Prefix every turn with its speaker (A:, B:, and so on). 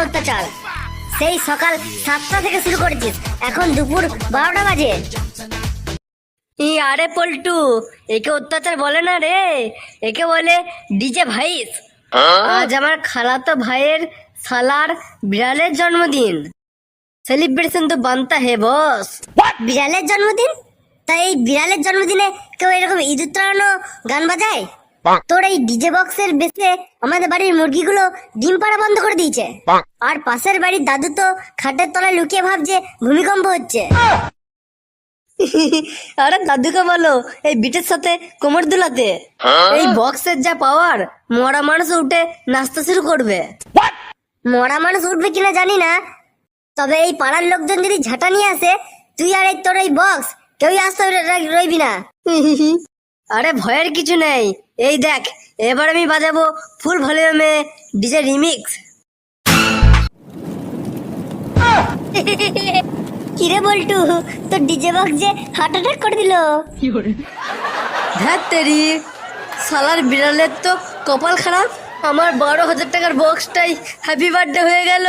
A: অত্যাচার। সেই সকাল 7টা থেকে শুরু করেছিস, এখন দুপুর 12টা বাজে।
B: আরে পল্টু, একে অত্যাচার বলে না রে, একে বলে ডিজে ভাইস। আজ আমার খালাতো ভাইয়ের শালার বিড়ালের জন্মদিন। সেলিব্রেশন তো বানতা হে বস।
A: বিড়ালের জন্মদিন? তাই এই বিড়ালের জন্মদিনে কেউ এরকম ঈদ উত্তরানো গান বাজায়? তোর এই ডিজে বক্সের বেসে আমাদের বাড়ির মুরগিগুলো ডিম পাড়া বন্ধ করে দিয়েছে। আর পাশের বাড়ির দাদু তো খাটের তলায় লুকিয়ে ভাবছে ভূমিকম্প হচ্ছে।
B: আরে দাদুকে বলো এই বিটের সাথে কোমর দুলাতে। এই বক্সের যা পাওয়ার, মরা মানুষ উঠে নাচতে শুরু করবে।
A: মরা মানুষ উঠবে কিনা জানি না, তবে এই পাড়ার লোকজন যদি ঝাঁটা নিয়ে আসে, তুই আর এই তোর এই বক্স কেউই আসতে রইবি না।
B: আরে ভয়ের কিছু নেই, এই দেখ এবার আমি বাজাবো ফুল ভলিউমে ডিজে রিমিক্স।
A: কিরে বল্টু, তোর ডিজে বক্স যে হার্ট অ্যাটাক করে দিল।
B: ধ্যাত তেরি, শালার বিড়ালের তো কপাল খারাপ, আমার 12,000 টাকার বক্সটাই হ্যাপি বার্থডে হয়ে গেল।